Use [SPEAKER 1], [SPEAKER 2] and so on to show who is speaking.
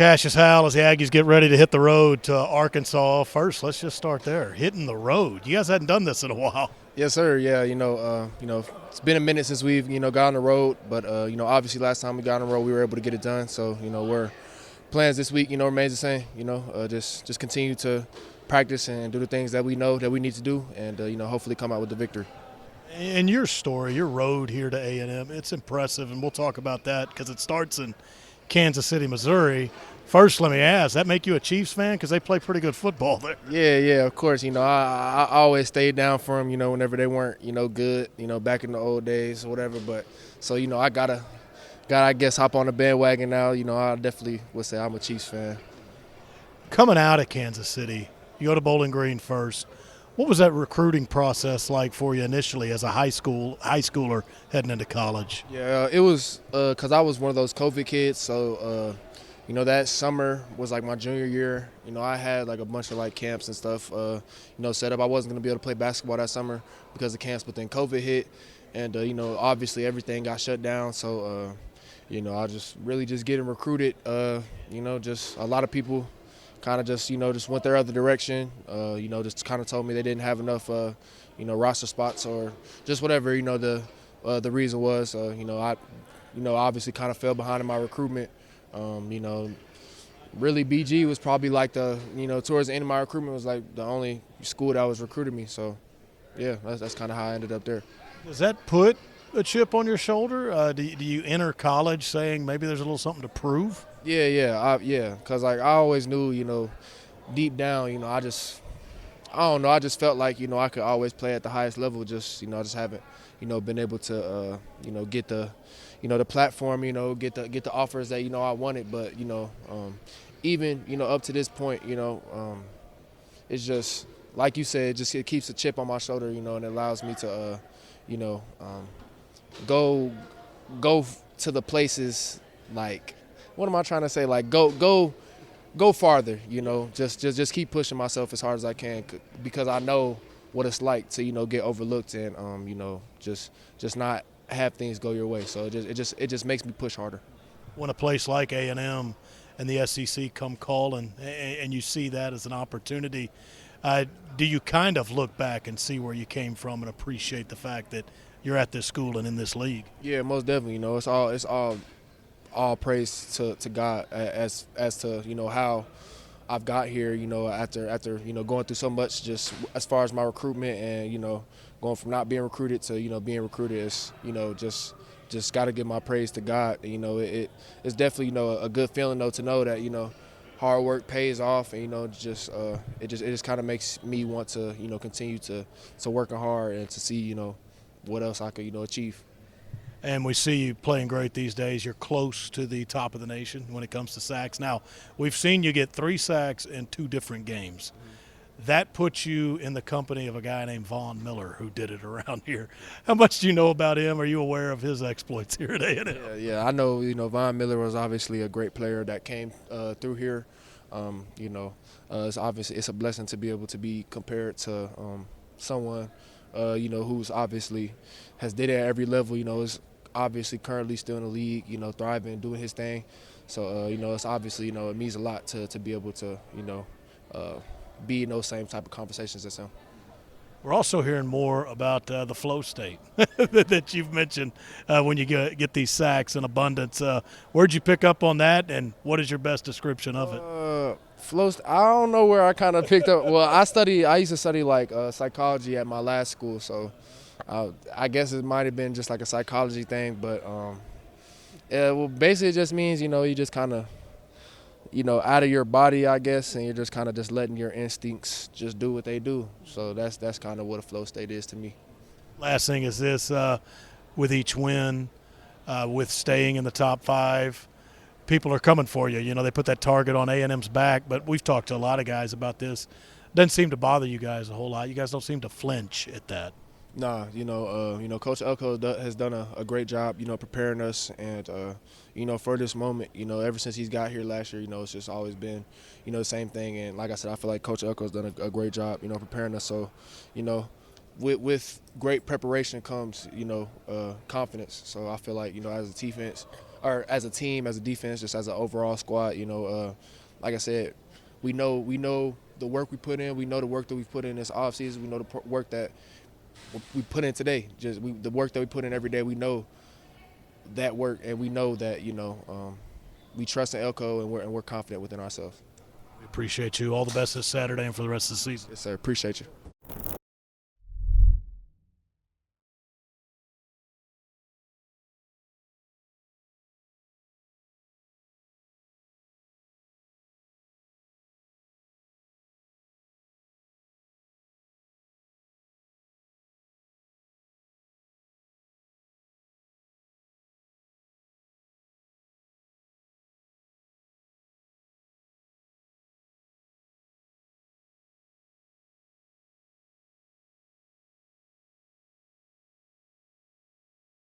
[SPEAKER 1] Cashius Howell as the Aggies get ready to hit the road to Arkansas. First, let's just start there. Hitting the road. You guys hadn't done this in a while.
[SPEAKER 2] Yes, sir. Yeah, it's been a minute since we've got on the road, but obviously last time we got on the road, we were able to get it done. So we're plans this week, remains the same. Just continue to practice and do the things that we know that we need to do, and hopefully come out with the victory.
[SPEAKER 1] And your story, your road here to A&M, it's impressive, and we'll talk about that because it starts in Kansas City, Missouri. First, let me ask, that make you a Chiefs fan because they play pretty good football there?
[SPEAKER 2] Yeah, of course. I always stayed down for them, whenever they weren't, good, back in the old days or whatever. But so, I gotta, I guess, hop on the bandwagon now. I definitely would say I'm a Chiefs fan.
[SPEAKER 1] Coming out of Kansas City, you go to Bowling Green first. What was that recruiting process like for you initially as a high schooler heading into college?
[SPEAKER 2] Yeah, it was because I was one of those COVID kids. So, that summer was like my junior year. I had like a bunch of like camps and stuff, set up. I wasn't going to be able to play basketball that summer because of camps, but then COVID hit. And, obviously everything got shut down. So, I just really just getting recruited, just a lot of people kind of just went their other direction. Just kind of told me they didn't have enough roster spots or just whatever the reason was. I obviously kind of fell behind in my recruitment. Really BG was probably like the towards the end of my recruitment was like the only school that was recruiting me. So yeah, that's kind of how I ended up there.
[SPEAKER 1] Does that put a chip on your shoulder? Do you enter college saying maybe there's a little something to prove?
[SPEAKER 2] Yeah, because like I always knew, deep down, I just felt like I could always play at the highest level. Just I just haven't been able to get the the platform, get the offers that I wanted. But even up to this point, it's just like you said, it keeps a chip on my shoulder, and it allows me to go to the places like. What am I trying to say? Like go farther, just keep pushing myself as hard as I can because I know what it's like to get overlooked and just not have things go your way. So it just makes me push harder.
[SPEAKER 1] When a place like A&M and the SEC come calling and you see that as an opportunity, do you kind of look back and see where you came from and appreciate the fact that you're at this school and in this league?
[SPEAKER 2] Yeah, most definitely. It's all praise to God as to how I've got here, after going through so much just as far as my recruitment and going from not being recruited to being recruited is just got to give my praise to God. It's definitely a good feeling though to know that hard work pays off and it just kind of makes me want to continue to working hard and to see what else I could achieve.
[SPEAKER 1] And we see you playing great these days. You're close to the top of the nation when it comes to sacks. Now, we've seen you get 3 sacks in 2 different games. That puts you in the company of a guy named Von Miller who did it around here. How much do you know about him? Are you aware of his exploits here at A&M?
[SPEAKER 2] Yeah, I know, Von Miller was obviously a great player that came through here. It's a blessing to be able to be compared to someone, who's obviously has did it at every level, is obviously currently still in the league, thriving, doing his thing. So, it's obviously, it means a lot to be able to, be in those same type of conversations as him.
[SPEAKER 1] We're also hearing more about the flow state that you've mentioned when you get these sacks in abundance. Where'd you pick up on that, and what is your best description of it?
[SPEAKER 2] I don't know where I kind of picked up. Well, I used to study like psychology at my last school, so I guess it might have been just like a psychology thing. But basically it just means you just kind of out of your body, I guess, and you're just kind of just letting your instincts just do what they do. So that's kind of what a flow state is to me.
[SPEAKER 1] Last thing is this: with each win, with staying in the top 5. People are coming for you. They put that target on A&M's back, but we've talked to a lot of guys about this. Doesn't seem to bother you guys a whole lot. You guys don't seem to flinch at that.
[SPEAKER 2] Nah, Coach Elko has done a great job, preparing us and, for this moment, ever since he's got here last year, it's just always been, the same thing. And like I said, I feel like Coach Elko has done a great job, preparing us. So, with great preparation comes, confidence. So I feel like, as a defense, or as a team, as a defense, just as an overall squad, like I said, we know the work we put in. We know the work that we've put in this offseason. We know the work that we put in today. The work that we put in every day. We know that work, and we know that we trust in Elko, and we're confident within ourselves.
[SPEAKER 1] We appreciate you. All the best this Saturday and for the rest of the season.
[SPEAKER 2] Yes, sir. Appreciate you.